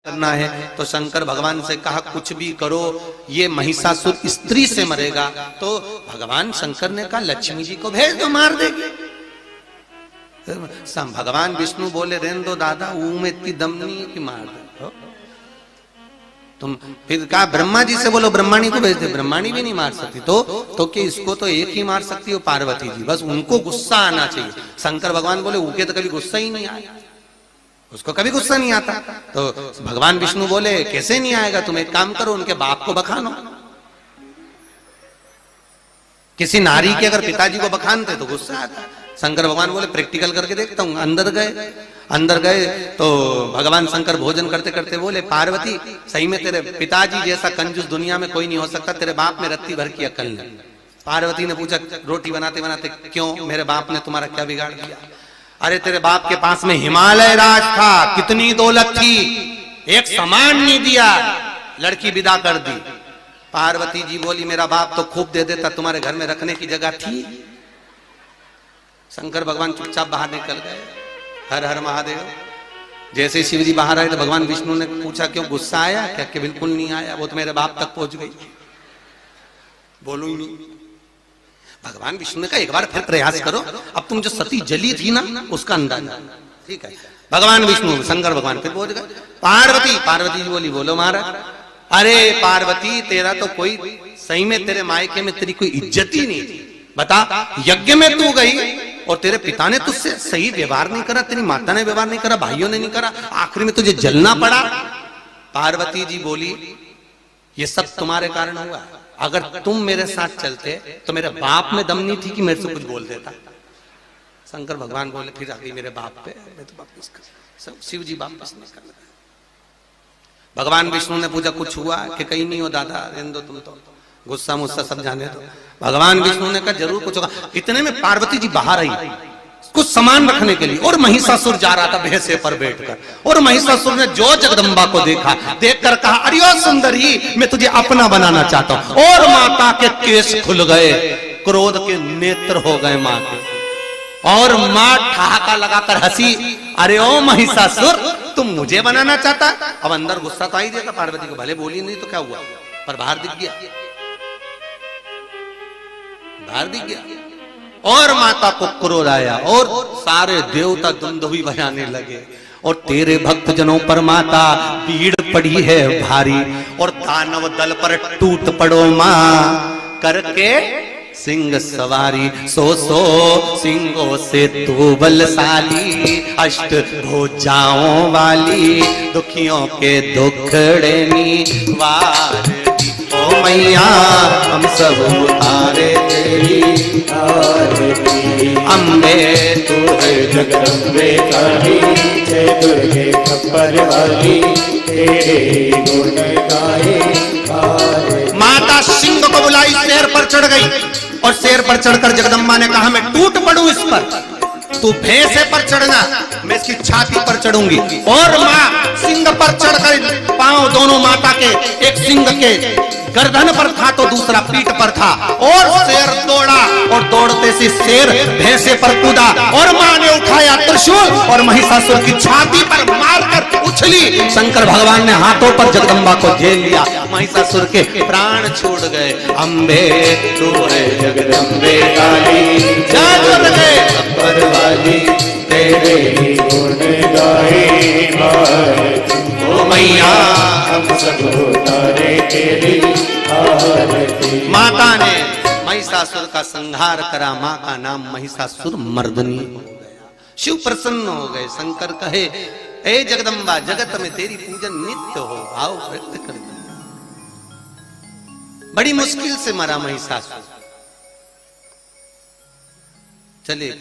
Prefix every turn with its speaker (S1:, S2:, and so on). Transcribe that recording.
S1: करना है तो शंकर भगवान से कहा कुछ भी करो, ये महिषासुर स्त्री से मरेगा। तो भगवान शंकर ने कहा लक्ष्मी जी को भेज दो, मार देगी। भगवान विष्णु बोले रहने दो दादा, ऊ में इतनी दम नहीं है कि मार दो। तुम फिर कहा ब्रह्मा जी से बोलो, ब्रह्माणी को भेज दे, ब्रह्माणी भी नहीं मार सकती। तो कि इसको तो एक ही मार सकती हो पार्वती जी, बस उनको गुस्सा आना चाहिए। शंकर भगवान बोले ऊके तो कभी गुस्सा ही नहीं आया, उसको कभी गुस्सा नहीं आता। तो भगवान विष्णु बोले कैसे नहीं आएगा, तुम एक काम करो उनके बाप को बखानो। किसी नारी के अगर पिताजी को बखानते तो गुस्सा आता। शंकर भगवान बोले प्रैक्टिकल करके देखता हूं। अंदर गए तो भगवान शंकर भोजन करते करते बोले पार्वती सही में तेरे पिताजी जैसा कंजूस दुनिया में कोई नहीं हो सकता, तेरे बाप में रत्ती भर की अकल नहीं। पार्वती ने पूछा रोटी बनाते बनाते क्यों, मेरे बाप ने तुम्हारा क्या बिगाड़ दिया? अरे तेरे बाप के पास में हिमालय राज था, कितनी दौलत थी, एक सामान नहीं दिया, लड़की विदा कर दी। पार्वती जी बोली मेरा बाप तो खूब दे देता, तुम्हारे घर में रखने की जगह थी? शंकर भगवान चुपचाप बाहर निकल गए। हर हर महादेव। जैसे ही शिव जी बाहर आए तो भगवान विष्णु ने पूछा क्यों गुस्सा आया क्या? कि बिल्कुल नहीं आया, वो तो मेरे बाप तक पहुंच गई, बोलू ही नहीं। भगवान विष्णु ने कहा एक बार फिर प्रयास करो, अब तुम जो सती जली थी ना उसका अंदाजा। ठीक है, भगवान विष्णु शंकर भगवान फिर पहुंच गए। पार्वती जी बोली बोलो महाराज। अरे पार्वती तेरा तो कोई सही में तेरे मायके में तेरी कोई इज्जत ही नहीं थी। बता, यज्ञ में तू गई और तेरे पिता ने तुझसे सही व्यवहार नहीं करा, तेरी माता ने व्यवहार नहीं करा, भाइयों ने नहीं करा, आखिर में तुझे जलना पड़ा। पार्वती जी बोली ये सब तुम्हारे कारण हुआ, अगर तुम मेरे साथ चलते तो मेरे बाप में दम नहीं थी कि मेरे से कुछ बोल देता। शंकर भगवान बोले फिर आ गई मेरे बाप पे, मैं तो वापस कर। शिव जी वापस नहीं कर। भगवान विष्णु ने पूछा कुछ हुआ? कि कहीं नहीं हो दादा, रहने दो, तुम तो गुस्सा मुस्सा सब जाने दो। भगवान विष्णु ने कहा जरूर कुछ होगा। इतने में पार्वती जी बाहर आई कुछ सामान रखने के लिए, और महिषासुर जा रहा था भैंसे पर बैठकर, और महिषासुर ने जो जगदम्बा को देखा, देखकर कहा अरे ओ सुंदरी, मैं तुझे अपना बनाना चाहता हूं। और माता के केस खुल गए, क्रोध के नेत्र हो गए मां के, और मां ठहाका लगाकर हंसी, अरे ओ महिषासुर तुम मुझे बनाना चाहता? अब अंदर गुस्सा तो आई देगा पार्वती को, भले बोली नहीं तो क्या हुआ, पर बाहर दिख गया, बाहर दिख गया। और माता को क्रोध आया और सारे देवता दुंदुभी बजाने लगे, और तेरे भक्त जनों पर माता भीड़ पड़ी है भारी, और दानव दल पर टूट पड़ो मां करके सिंह सवारी। सो सिंहों से तू बलशाली, अष्ट भुजाओं वाली, दुखियों के दुखड़े निवार। ओ मैया हम सब उतारे तेरी आरती, अम्बे तू है जगदम्बे काली, जय दुर्गे खप्पर वाली, तेरे गुण गाए। माता सिंह को बुलाई, शेर पर चढ़ गई, और शेर पर चढ़कर जगदम्बा ने कहा मैं टूट पड़ूं इस पर, तू भैंसे पर चढ़ना, मैं इसकी छाती पर चढ़ूंगी। और मां सिंह पर चढ़कर, पांव दोनों माता के, एक सिंह के गर्दन पर था तो दूसरा पीठ पर था, और शेर दौड़ा, और दौड़ते से शेर भैंसे पर कूदा, और मां ने उठाया त्रिशूल और महिषासुर की छाती पर मारकर उछली। शंकर भगवान ने हाथों पर जगदम्बा को झेल लिया, महिषासुर के प्राण छूट गए। अम्बे तू है जगदम्बे काली, जय दुर्गे खप्पर वाली, तेरे ही गुण गाए। ओ मैया हम सब उतारे तेरी आरती। माता ने महिषासुर का संहार करा, मां का नाम महिषासुर मर्दनी हो गया। शिव प्रसन्न हो गए। शंकर कहे ए जगदम्बा, जगत में तेरी पूजन नित्य हो, भाव व्यक्त कर दिया। बड़ी मुश्किल से मरा महिषासुर, चले गए।